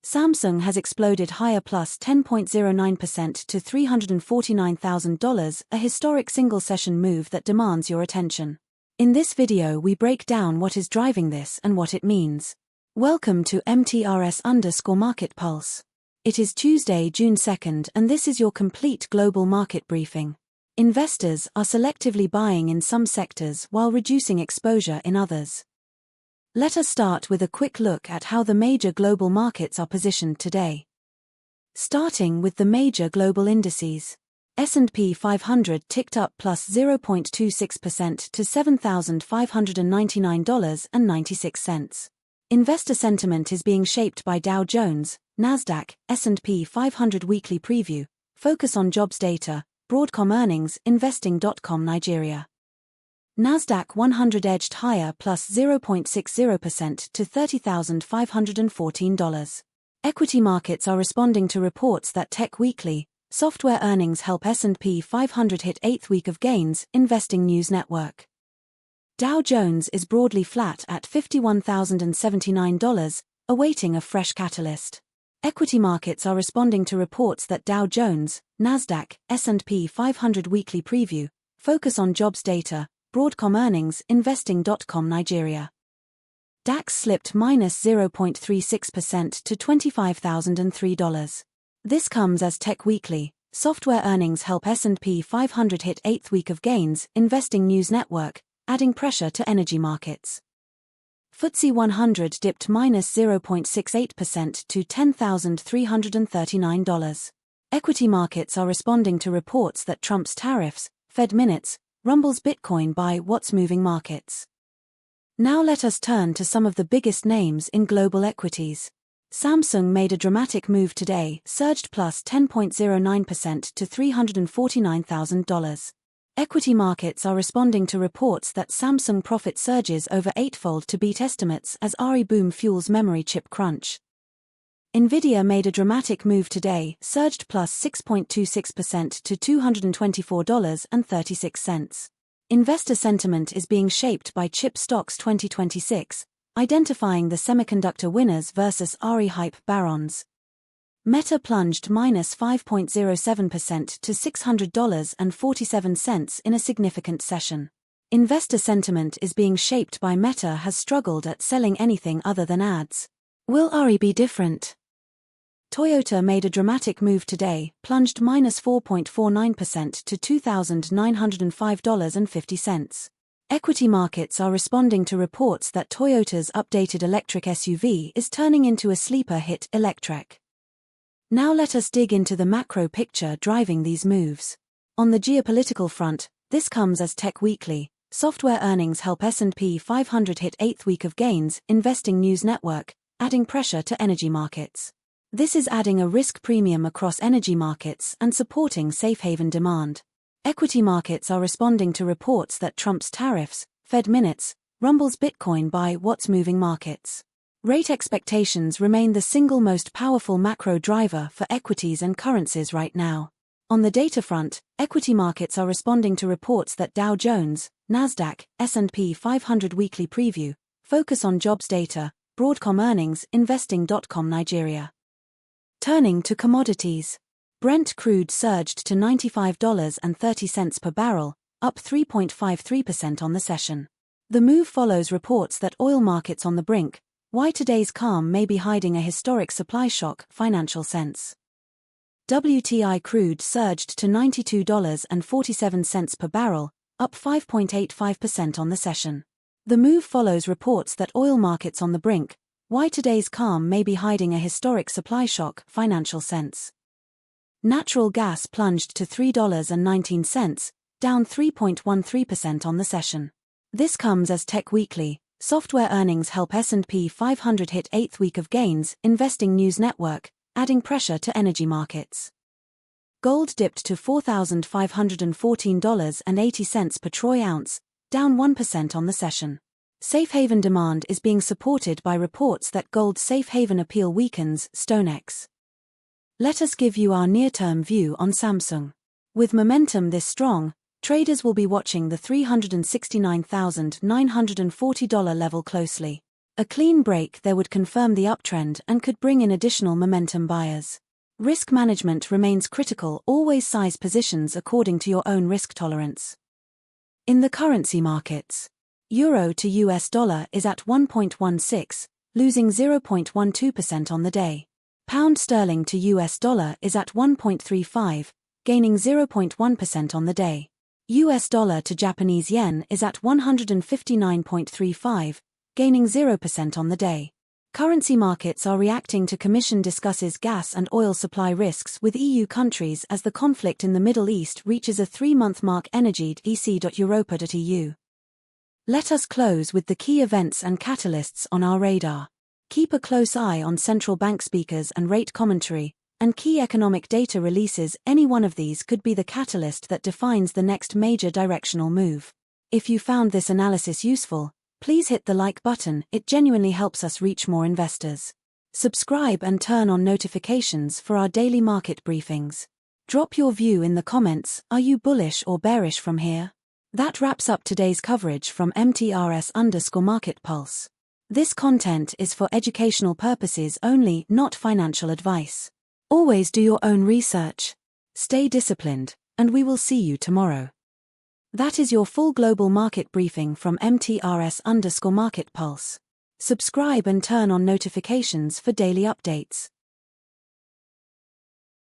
Samsung has exploded higher plus 10.09% to $349,000, a historic single-session move that demands your attention. In this video we break down what is driving this and what it means. Welcome to MTRS_Market Pulse. It is Tuesday, June 2nd, and this is your complete global market briefing. Investors are selectively buying in some sectors while reducing exposure in others. Let us start with a quick look at how the major global markets are positioned today. Starting with the major global indices. S&P 500 ticked up plus 0.26% to $7,599.96. Investor sentiment is being shaped by Dow Jones, NASDAQ, S&P 500 weekly preview, focus on jobs data, Broadcom earnings, investing.com Nigeria. NASDAQ 100 edged higher plus 0.60% to $30,514. Equity markets are responding to reports that Tech Weekly, software earnings help S&P 500 hit 8th week of gains, Investing News Network. Dow Jones is broadly flat at $51,079, awaiting a fresh catalyst. Equity markets are responding to reports that Dow Jones, NASDAQ, S&P 500 weekly preview, focus on jobs data, Broadcom earnings, investing.com Nigeria. DAX slipped minus 0.36% to $25,003. This comes as Tech Weekly, software earnings help S&P 500 hit 8th week of gains, Investing News Network, adding pressure to energy markets. FTSE 100 dipped minus 0.68% to $10,339. Equity markets are responding to reports that Trump's tariffs, Fed minutes, rumbles Bitcoin by what's moving markets. Now let us turn to some of the biggest names in global equities. Samsung made a dramatic move today, surged plus 10.09% to $349,000. Equity markets are responding to reports that Samsung profit surges over eightfold to beat estimates as RE boom fuels memory chip crunch. Nvidia made a dramatic move today, surged plus 6.26% to $224.36. Investor sentiment is being shaped by Chip Stocks 2026, identifying the semiconductor winners versus RE hype barons. Meta plunged minus 5.07% to $600.47 in a significant session. Investor sentiment is being shaped by Meta has struggled at selling anything other than ads. Will RE be different? Toyota made a dramatic move today, plunged minus 4.49% to $2,905.50. Equity markets are responding to reports that Toyota's updated electric SUV is turning into a sleeper hit, Electrek. Now let us dig into the macro picture driving these moves. On the geopolitical front, this comes as Tech Weekly, software earnings help S&P 500 hit 8th week of gains, Investing News Network, adding pressure to energy markets. This is adding a risk premium across energy markets and supporting safe haven demand. Equity markets are responding to reports that Trump's tariffs, Fed minutes, rumbles Bitcoin by what's moving markets. Rate expectations remain the single most powerful macro driver for equities and currencies right now. On the data front, equity markets are responding to reports that Dow Jones, NASDAQ, S&P 500 weekly preview, focus on jobs data, Broadcom earnings, investing.com Nigeria. Turning to commodities. Brent crude surged to $95.30 per barrel, up 3.53% on the session. The move follows reports that oil markets on the brink, why today's calm may be hiding a historic supply shock, Financial Sense. WTI crude surged to $92.47 per barrel, up 5.85% on the session. The move follows reports that oil markets on the brink, why today's calm may be hiding a historic supply shock, Financial Sense. Natural gas plunged to $3.19, down 3.13% on the session. This comes as Tech Weekly, software earnings help S&P 500 hit 8th week of gains, Investing News Network, adding pressure to energy markets. Gold dipped to $4,514.80 per troy ounce, down 1% on the session. Safe haven demand is being supported by reports that gold's safe haven appeal weakens, StoneX. Let us give you our near-term view on Samsung. With momentum this strong, traders will be watching the $369,940 level closely. A clean break there would confirm the uptrend and could bring in additional momentum buyers. Risk management remains critical. Always size positions according to your own risk tolerance. In the currency markets, Euro to US dollar is at 1.16, losing 0.12% on the day. Pound sterling to US dollar is at 1.35, gaining 0.1% on the day. US dollar to Japanese yen is at 159.35, gaining 0% on the day. Currency markets are reacting to Commission discusses gas and oil supply risks with EU countries as the conflict in the Middle East reaches a 3-month mark. Enriched ec.europa.eu. Let us close with the key events and catalysts on our radar. Keep a close eye on central bank speakers and rate commentary, and key economic data releases. Any one of these could be the catalyst that defines the next major directional move. If you found this analysis useful, please hit the like button. It genuinely helps us reach more investors. Subscribe and turn on notifications for our daily market briefings. Drop your view in the comments. Are you bullish or bearish from here? That wraps up today's coverage from MTRS_Market Pulse. This content is for educational purposes only, not financial advice. Always do your own research. Stay disciplined, and we will see you tomorrow. That is your full global market briefing from MTRS_Market Pulse. Subscribe and turn on notifications for daily updates.